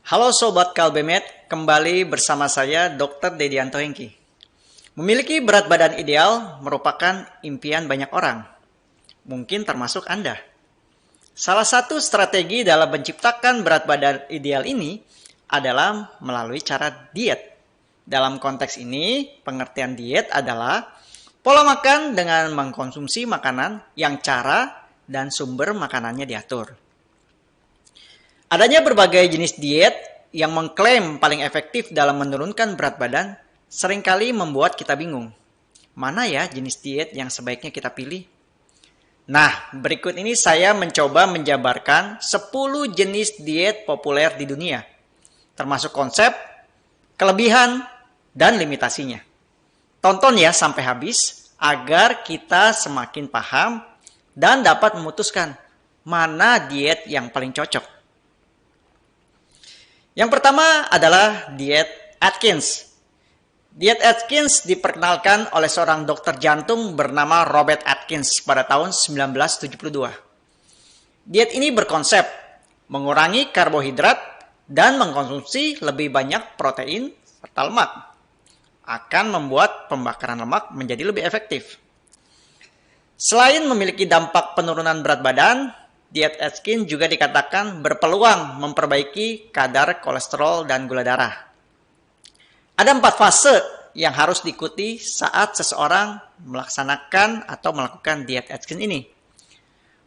Halo Sobat Kalbemed, kembali bersama saya Dr. Dedianto Hengki. Memiliki berat badan ideal merupakan impian banyak orang, mungkin termasuk Anda. Salah satu strategi dalam menciptakan berat badan ideal ini adalah melalui cara diet. Dalam konteks ini, pengertian diet adalah pola makan dengan mengkonsumsi makanan yang cara dan sumber makanannya diatur. Adanya berbagai jenis diet yang mengklaim paling efektif dalam menurunkan berat badan seringkali membuat kita bingung. Mana ya jenis diet yang sebaiknya kita pilih? Nah, berikut ini saya mencoba menjabarkan 10 jenis diet populer di dunia, termasuk konsep, kelebihan, dan limitasinya. Tonton ya sampai habis agar kita semakin paham dan dapat memutuskan mana diet yang paling cocok. Yang pertama adalah diet Atkins. Diet Atkins diperkenalkan oleh seorang dokter jantung bernama Robert Atkins pada tahun 1972. Diet ini berkonsep mengurangi karbohidrat dan mengkonsumsi lebih banyak protein serta lemak. Akan membuat pembakaran lemak menjadi lebih efektif. Selain memiliki dampak penurunan berat badan, diet Atkins juga dikatakan berpeluang memperbaiki kadar kolesterol dan gula darah. Ada 4 fase yang harus diikuti saat seseorang melaksanakan atau melakukan diet Atkins ini.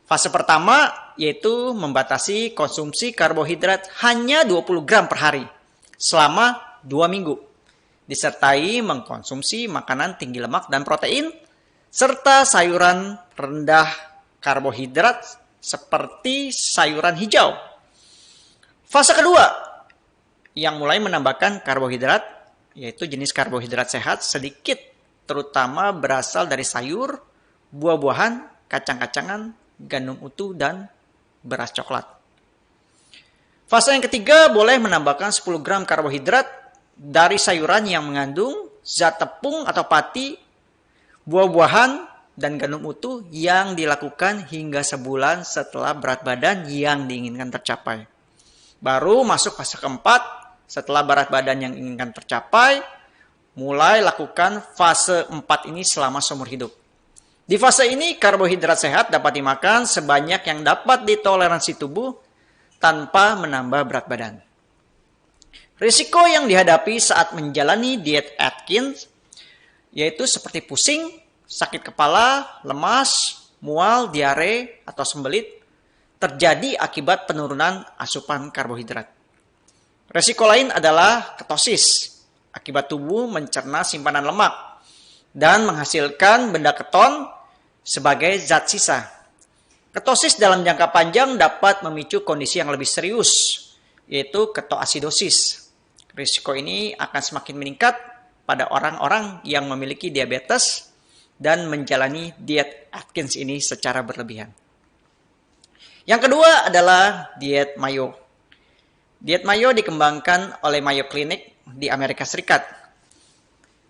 Fase pertama yaitu membatasi konsumsi karbohidrat hanya 20 gram per hari selama 2 minggu. Disertai mengkonsumsi makanan tinggi lemak dan protein serta sayuran rendah karbohidrat seperti sayuran hijau. Fase kedua, yang mulai menambahkan karbohidrat, yaitu jenis karbohidrat sehat sedikit, terutama berasal dari sayur, buah-buahan, kacang-kacangan, gandum utuh, dan beras coklat. Fase yang ketiga, boleh menambahkan 10 gram karbohidrat dari sayuran yang mengandung zat tepung atau pati, buah-buahan, dan gandum utuh yang dilakukan hingga sebulan setelah berat badan yang diinginkan tercapai. Baru masuk fase keempat, setelah berat badan yang diinginkan tercapai, mulai lakukan fase 4 ini selama seumur hidup. Di fase ini, karbohidrat sehat dapat dimakan sebanyak yang dapat ditoleransi tubuh tanpa menambah berat badan. Risiko yang dihadapi saat menjalani diet Atkins yaitu seperti pusing, sakit kepala, lemas, mual, diare, atau sembelit terjadi akibat penurunan asupan karbohidrat. Resiko lain adalah ketosis, akibat tubuh mencerna simpanan lemak dan menghasilkan benda keton sebagai zat sisa. Ketosis dalam jangka panjang dapat memicu kondisi yang lebih serius, yaitu ketoasidosis. Risiko ini akan semakin meningkat pada orang-orang yang memiliki diabetes dan menjalani diet Atkins ini secara berlebihan. Yang kedua adalah diet Mayo. Diet Mayo dikembangkan oleh Mayo Clinic di Amerika Serikat.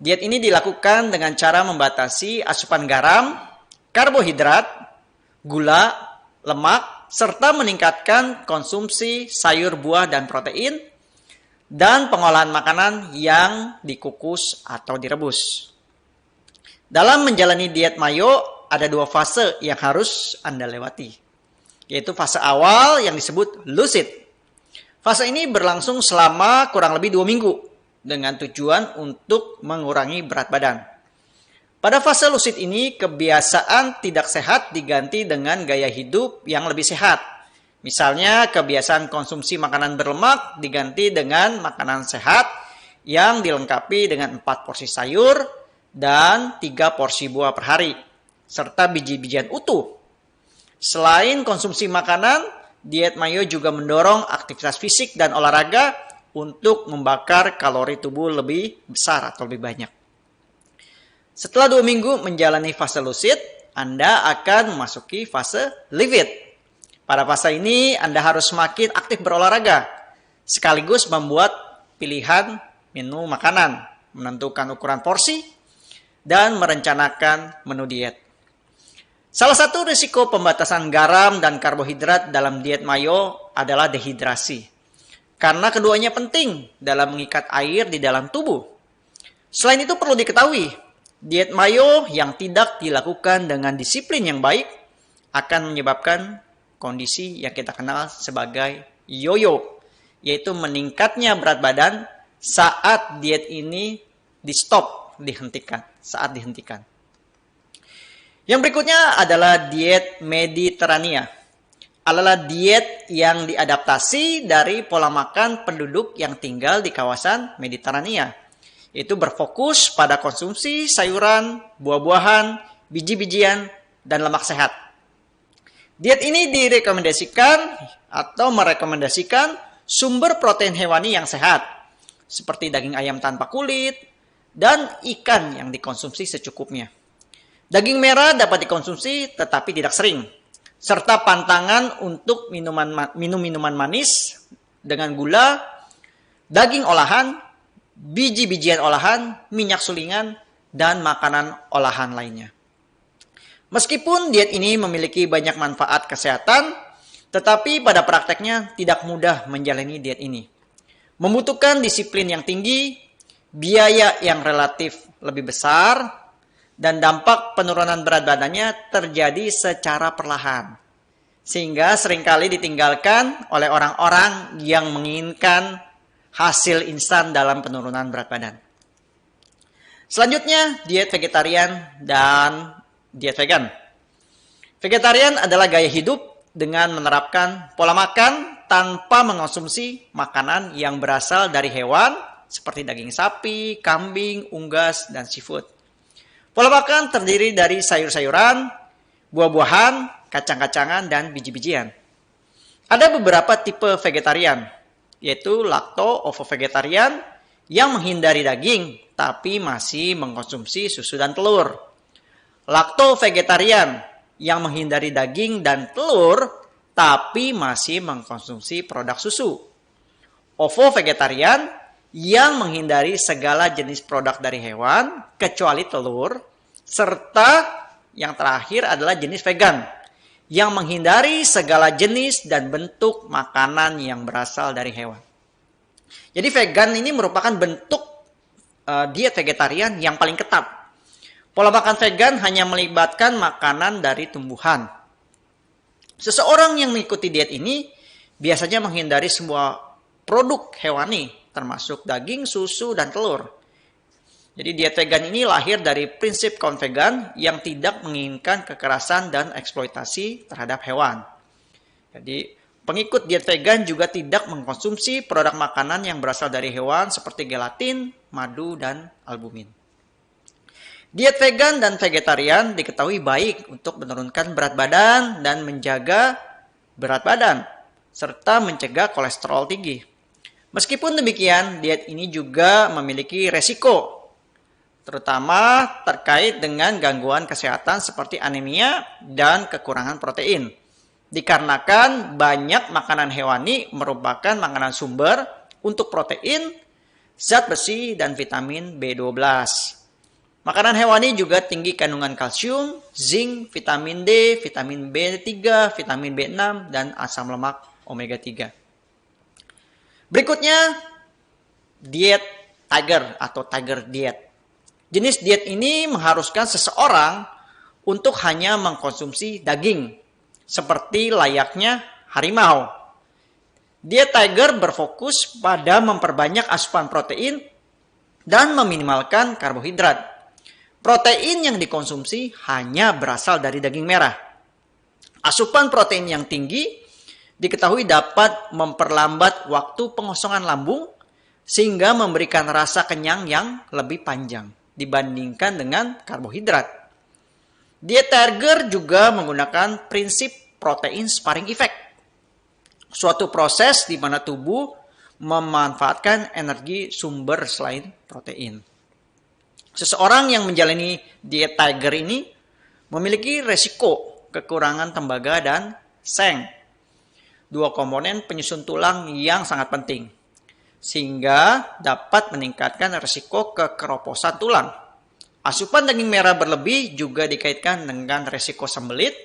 Diet ini dilakukan dengan cara membatasi asupan garam, karbohidrat, gula, lemak, serta meningkatkan konsumsi sayur, buah, dan protein, dan pengolahan makanan yang dikukus atau direbus. Dalam menjalani diet Mayo, ada 2 fase yang harus Anda lewati, yaitu fase awal yang disebut lucid. Fase ini berlangsung selama kurang lebih 2 minggu, dengan tujuan untuk mengurangi berat badan. Pada fase lucid ini, kebiasaan tidak sehat diganti dengan gaya hidup yang lebih sehat. Misalnya, kebiasaan konsumsi makanan berlemak diganti dengan makanan sehat yang dilengkapi dengan 4 porsi sayur, dan 3 porsi buah per hari, serta biji-bijian utuh. Selain konsumsi makanan, diet Mayo juga mendorong aktivitas fisik dan olahraga untuk membakar kalori tubuh lebih besar atau lebih banyak. Setelah 2 minggu menjalani fase lucid, Anda akan memasuki fase live it. Pada fase ini, Anda harus semakin aktif berolahraga, sekaligus membuat pilihan menu makanan, menentukan ukuran porsi, dan merencanakan menu diet. Salah satu risiko pembatasan garam dan karbohidrat dalam diet Mayo adalah dehidrasi. karena keduanya penting dalam mengikat air di dalam tubuh. Selain itu perlu diketahui, diet mayo yang tidak dilakukan dengan disiplin yang baik akan menyebabkan kondisi yang kita kenal sebagai yoyo, yaitu meningkatnya berat badan saat diet ini dihentikan. Yang berikutnya adalah diet Mediterania. Adalah diet yang diadaptasi dari pola makan penduduk yang tinggal di kawasan Mediterania. Itu berfokus pada konsumsi sayuran, buah-buahan, biji-bijian, dan lemak sehat. Diet ini merekomendasikan sumber protein hewani yang sehat, seperti daging ayam tanpa kulit, dan ikan yang dikonsumsi secukupnya. Daging merah dapat dikonsumsi tetapi tidak sering, serta pantangan untuk minum minuman manis dengan gula, daging olahan, biji-bijian olahan, minyak sulingan, dan makanan olahan lainnya. Meskipun diet ini memiliki banyak manfaat kesehatan, tetapi pada prakteknya tidak mudah menjalani diet ini. Membutuhkan disiplin yang tinggi, biaya yang relatif lebih besar, dan dampak penurunan berat badannya terjadi secara perlahan. Sehingga seringkali ditinggalkan oleh orang-orang yang menginginkan hasil instan dalam penurunan berat badan. Selanjutnya, diet vegetarian dan diet vegan. Vegetarian adalah gaya hidup dengan menerapkan pola makan tanpa mengonsumsi makanan yang berasal dari hewan seperti daging sapi, kambing, unggas, dan seafood. Pola makan terdiri dari sayur-sayuran, buah-buahan, kacang-kacangan, dan biji-bijian. Ada beberapa tipe vegetarian, yaitu lacto-ovo-vegetarian yang menghindari daging tapi masih mengkonsumsi susu dan telur. Lacto-vegetarian yang menghindari daging dan telur tapi masih mengkonsumsi produk susu. Ovo-vegetarian yang menghindari segala jenis produk dari hewan kecuali telur, serta yang terakhir adalah jenis vegan yang menghindari segala jenis dan bentuk makanan yang berasal dari hewan. Jadi vegan ini merupakan bentuk diet vegetarian yang paling ketat. Pola makan vegan hanya melibatkan makanan dari tumbuhan. Seseorang yang mengikuti diet ini biasanya menghindari semua produk hewani, termasuk daging, susu, dan telur. Jadi diet vegan ini lahir dari prinsip kaum vegan yang tidak menginginkan kekerasan dan eksploitasi terhadap hewan. Jadi pengikut diet vegan juga tidak mengkonsumsi produk makanan yang berasal dari hewan seperti gelatin, madu, dan albumin. Diet vegan dan vegetarian diketahui baik untuk menurunkan berat badan dan menjaga berat badan, serta mencegah kolesterol tinggi. Meskipun demikian, diet ini juga memiliki resiko, terutama terkait dengan gangguan kesehatan seperti anemia dan kekurangan protein. Dikarenakan banyak makanan hewani merupakan makanan sumber untuk protein, zat besi, dan vitamin B12. Makanan hewani juga tinggi kandungan kalsium, zinc, vitamin D, vitamin B3, vitamin B6, dan asam lemak omega 3. Berikutnya, diet Tiger atau Tiger Diet. Jenis diet ini mengharuskan seseorang untuk hanya mengkonsumsi daging, seperti layaknya harimau. Diet Tiger berfokus pada memperbanyak asupan protein dan meminimalkan karbohidrat. Protein yang dikonsumsi hanya berasal dari daging merah. Asupan protein yang tinggi diketahui dapat memperlambat waktu pengosongan lambung sehingga memberikan rasa kenyang yang lebih panjang dibandingkan dengan karbohidrat. Diet Tiger juga menggunakan prinsip protein sparing effect, suatu proses di mana tubuh memanfaatkan energi sumber selain protein. Seseorang yang menjalani diet Tiger ini memiliki resiko kekurangan tembaga dan seng, dua komponen penyusun tulang yang sangat penting, sehingga dapat meningkatkan resiko kekeroposan tulang. Asupan daging merah berlebih juga dikaitkan dengan resiko sembelit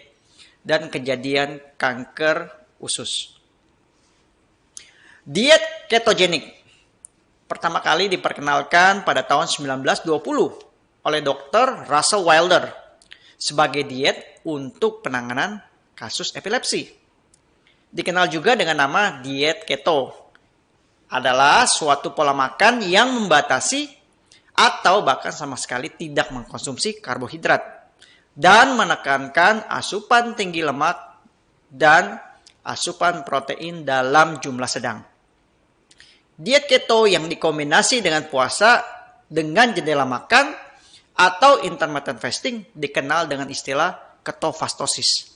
dan kejadian kanker usus. Diet ketogenik pertama kali diperkenalkan pada tahun 1920 oleh Dr. Russell Wilder sebagai diet untuk penanganan kasus epilepsi. Dikenal juga dengan nama diet keto. Adalah suatu pola makan yang membatasi atau bahkan sama sekali tidak mengkonsumsi karbohidrat dan menekankan asupan tinggi lemak dan asupan protein dalam jumlah sedang. Diet keto yang dikombinasi dengan puasa dengan jendela makan atau intermittent fasting dikenal dengan istilah ketofastosis.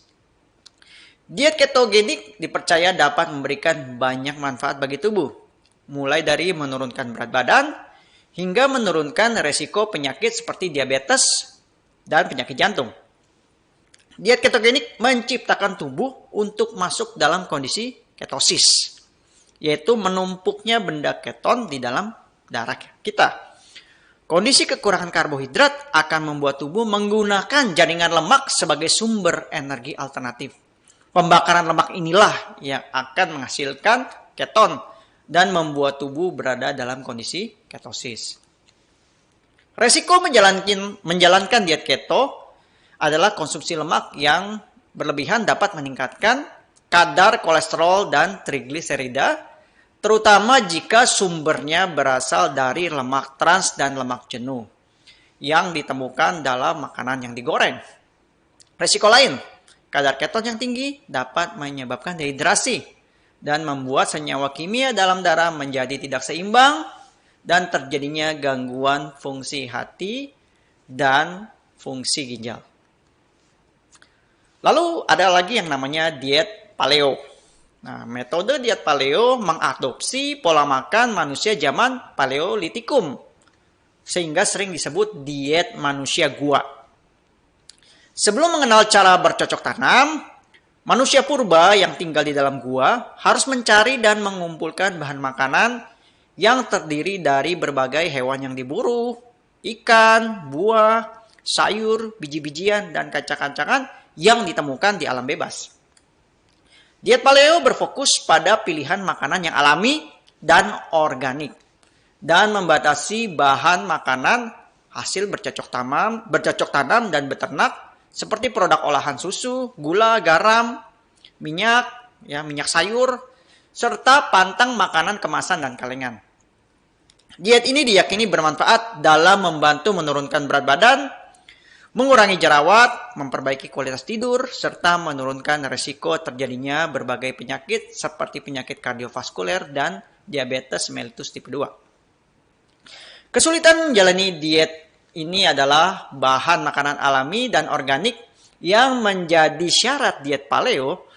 Diet ketogenik dipercaya dapat memberikan banyak manfaat bagi tubuh, mulai dari menurunkan berat badan hingga menurunkan resiko penyakit seperti diabetes dan penyakit jantung. Diet ketogenik menciptakan tubuh untuk masuk dalam kondisi ketosis, yaitu menumpuknya benda keton di dalam darah kita. Kondisi kekurangan karbohidrat akan membuat tubuh menggunakan jaringan lemak sebagai sumber energi alternatif. Pembakaran lemak inilah yang akan menghasilkan keton dan membuat tubuh berada dalam kondisi ketosis. Resiko menjalankan diet keto adalah konsumsi lemak yang berlebihan dapat meningkatkan kadar kolesterol dan trigliserida, terutama jika sumbernya berasal dari lemak trans dan lemak jenuh yang ditemukan dalam makanan yang digoreng. Resiko lain, kadar keton yang tinggi dapat menyebabkan dehidrasi dan membuat senyawa kimia dalam darah menjadi tidak seimbang dan terjadinya gangguan fungsi hati dan fungsi ginjal. Lalu ada lagi yang namanya diet paleo. Nah, metode diet paleo mengadopsi pola makan manusia zaman Paleolitikum, sehingga sering disebut diet manusia gua. Sebelum mengenal cara bercocok tanam, manusia purba yang tinggal di dalam gua harus mencari dan mengumpulkan bahan makanan yang terdiri dari berbagai hewan yang diburu, ikan, buah, sayur, biji-bijian, dan kacang-kacangan yang ditemukan di alam bebas. Diet paleo berfokus pada pilihan makanan yang alami dan organik dan membatasi bahan makanan hasil bercocok tanam dan beternak seperti produk olahan susu, gula, garam, minyak sayur, serta pantang makanan kemasan dan kalengan. Diet ini diyakini bermanfaat dalam membantu menurunkan berat badan, mengurangi jerawat, memperbaiki kualitas tidur, serta menurunkan resiko terjadinya berbagai penyakit seperti penyakit kardiovaskuler dan diabetes mellitus tipe 2. Kesulitan menjalani diet ini adalah bahan makanan alami dan organik yang menjadi syarat diet paleo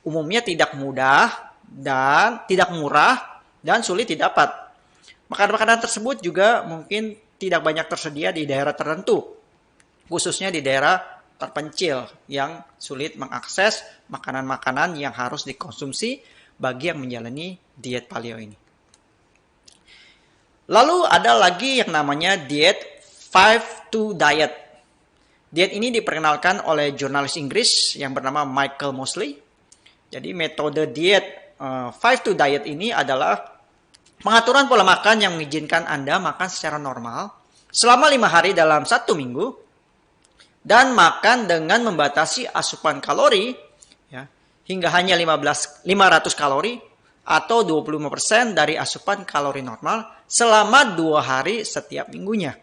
umumnya tidak mudah dan tidak murah dan sulit didapat. Makanan-makanan tersebut juga mungkin tidak banyak tersedia di daerah tertentu, khususnya di daerah terpencil yang sulit mengakses makanan-makanan yang harus dikonsumsi bagi yang menjalani diet paleo ini. Lalu ada lagi yang namanya diet 5-2 diet. Diet ini diperkenalkan oleh jurnalis Inggris yang bernama Michael Mosley. Jadi metode diet 5-2 diet ini adalah pengaturan pola makan yang mengizinkan Anda makan secara normal selama 5 hari dalam 1 minggu dan makan dengan membatasi asupan kalori hingga hanya 500 kalori atau 25% dari asupan kalori normal selama 2 hari setiap minggunya.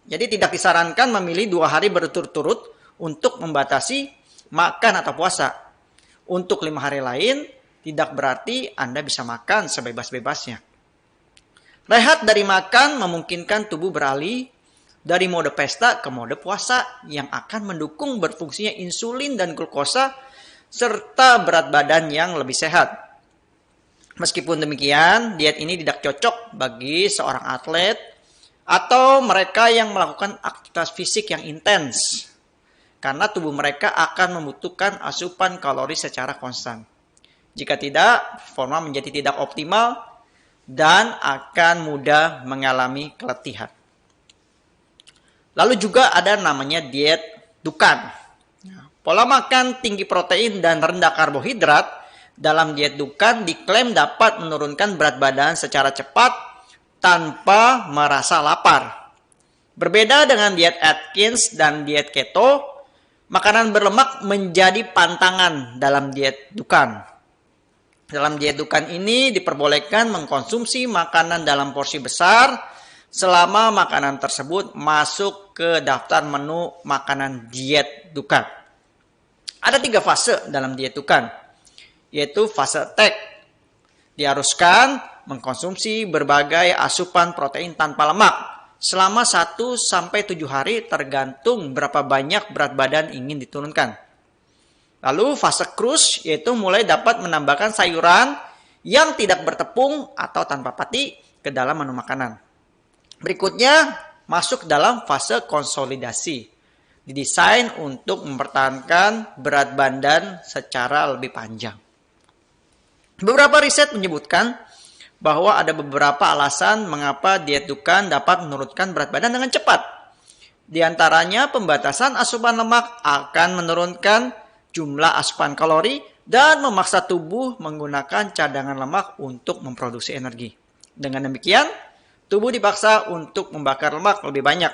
Jadi tidak disarankan memilih 2 hari berturut-turut untuk membatasi makan atau puasa. Untuk 5 hari lain tidak berarti Anda bisa makan sebebas-bebasnya. Rehat dari makan memungkinkan tubuh beralih dari mode pesta ke mode puasa yang akan mendukung berfungsinya insulin dan glukosa serta berat badan yang lebih sehat. Meskipun demikian, diet ini tidak cocok bagi seorang atlet atau mereka yang melakukan aktivitas fisik yang intens karena tubuh mereka akan membutuhkan asupan kalori secara konstan. Jika tidak, performa menjadi tidak optimal dan akan mudah mengalami keletihan. Lalu juga ada namanya diet Dukan. Pola makan tinggi protein dan rendah karbohidrat dalam diet Dukan diklaim dapat menurunkan berat badan secara cepat tanpa merasa lapar. Berbeda dengan diet Atkins dan diet keto, makanan berlemak menjadi pantangan dalam diet Dukan. Dalam diet Dukan ini diperbolehkan mengkonsumsi makanan dalam porsi besar selama makanan tersebut masuk ke daftar menu makanan diet Dukan. Ada 3 fase dalam diet Dukan, yaitu fase attack. Diharuskan mengkonsumsi berbagai asupan protein tanpa lemak selama 1-7 hari tergantung berapa banyak berat badan ingin diturunkan. Lalu fase cruise, yaitu mulai dapat menambahkan sayuran yang tidak bertepung atau tanpa pati ke dalam menu makanan. Berikutnya masuk dalam fase konsolidasi. Didesain untuk mempertahankan berat badan secara lebih panjang. Beberapa riset menyebutkan bahwa ada beberapa alasan mengapa diet Dukan dapat menurunkan berat badan dengan cepat. Di antaranya pembatasan asupan lemak akan menurunkan jumlah asupan kalori dan memaksa tubuh menggunakan cadangan lemak untuk memproduksi energi. Dengan demikian, tubuh dipaksa untuk membakar lemak lebih banyak.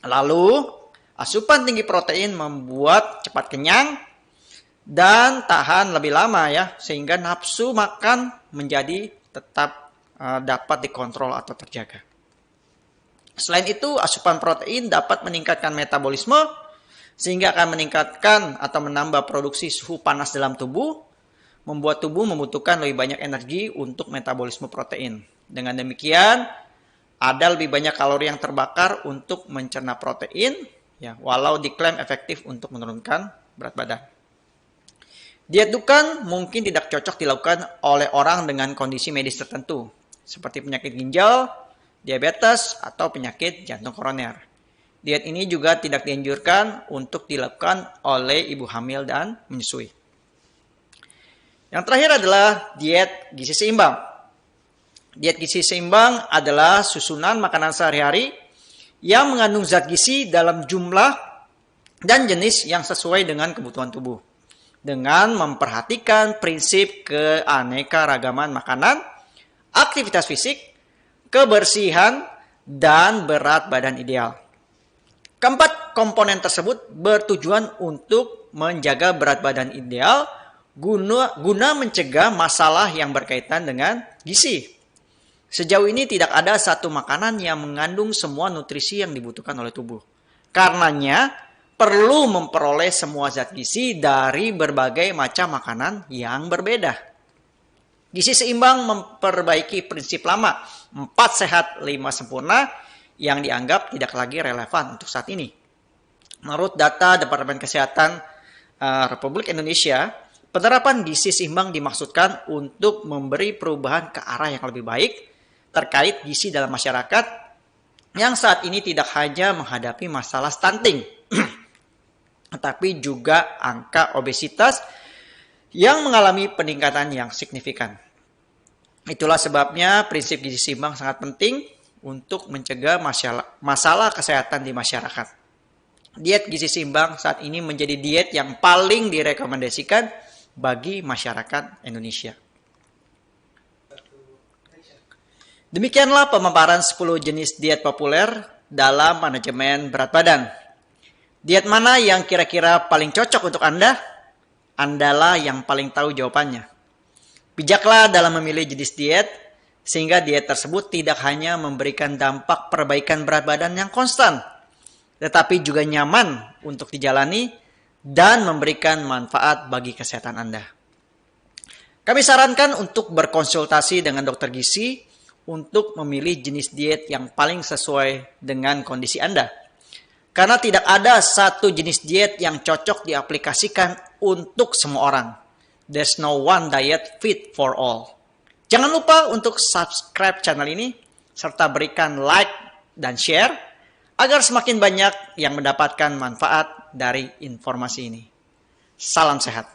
Lalu, asupan tinggi protein membuat cepat kenyang dan tahan lebih lama ya, sehingga nafsu makan menjadi tetap dapat dikontrol atau terjaga. Selain itu, asupan protein dapat meningkatkan metabolisme sehingga akan meningkatkan atau menambah produksi suhu panas dalam tubuh, membuat tubuh membutuhkan lebih banyak energi untuk metabolisme protein. Dengan demikian, ada lebih banyak kalori yang terbakar untuk mencerna protein, ya, walau diklaim efektif untuk menurunkan berat badan. Diet Dukan mungkin tidak cocok dilakukan oleh orang dengan kondisi medis tertentu, seperti penyakit ginjal, diabetes, atau penyakit jantung koroner. Diet ini juga tidak dianjurkan untuk dilakukan oleh ibu hamil dan menyusui. Yang terakhir adalah diet gizi seimbang. Diet gizi seimbang adalah susunan makanan sehari-hari yang mengandung zat gizi dalam jumlah dan jenis yang sesuai dengan kebutuhan tubuh. Dengan memperhatikan prinsip keanekaragaman makanan, aktivitas fisik, kebersihan, dan berat badan ideal. Keempat komponen tersebut bertujuan untuk menjaga berat badan ideal guna mencegah masalah yang berkaitan dengan gizi. Sejauh ini tidak ada satu makanan yang mengandung semua nutrisi yang dibutuhkan oleh tubuh. Karenanya, perlu memperoleh semua zat gizi dari berbagai macam makanan yang berbeda. Gizi seimbang memperbaiki prinsip lama 4 sehat 5 sempurna yang dianggap tidak lagi relevan untuk saat ini. Menurut data Departemen Kesehatan Republik Indonesia, penerapan gizi seimbang dimaksudkan untuk memberi perubahan ke arah yang lebih baik terkait gizi dalam masyarakat yang saat ini tidak hanya menghadapi masalah stunting, tetapi juga angka obesitas yang mengalami peningkatan yang signifikan. Itulah sebabnya prinsip gizi seimbang sangat penting untuk mencegah masalah kesehatan di masyarakat. Diet gizi seimbang saat ini menjadi diet yang paling direkomendasikan bagi masyarakat Indonesia. Demikianlah pemaparan 10 jenis diet populer dalam manajemen berat badan. Diet mana yang kira-kira paling cocok untuk Anda? Andalah yang paling tahu jawabannya. Bijaklah dalam memilih jenis diet, sehingga diet tersebut tidak hanya memberikan dampak perbaikan berat badan yang konstan, tetapi juga nyaman untuk dijalani dan memberikan manfaat bagi kesehatan Anda. Kami sarankan untuk berkonsultasi dengan dokter gizi untuk memilih jenis diet yang paling sesuai dengan kondisi Anda. Karena tidak ada satu jenis diet yang cocok diaplikasikan untuk semua orang. There's no one diet fit for all. Jangan lupa untuk subscribe channel ini, serta berikan like dan share, agar semakin banyak yang mendapatkan manfaat dari informasi ini. Salam sehat.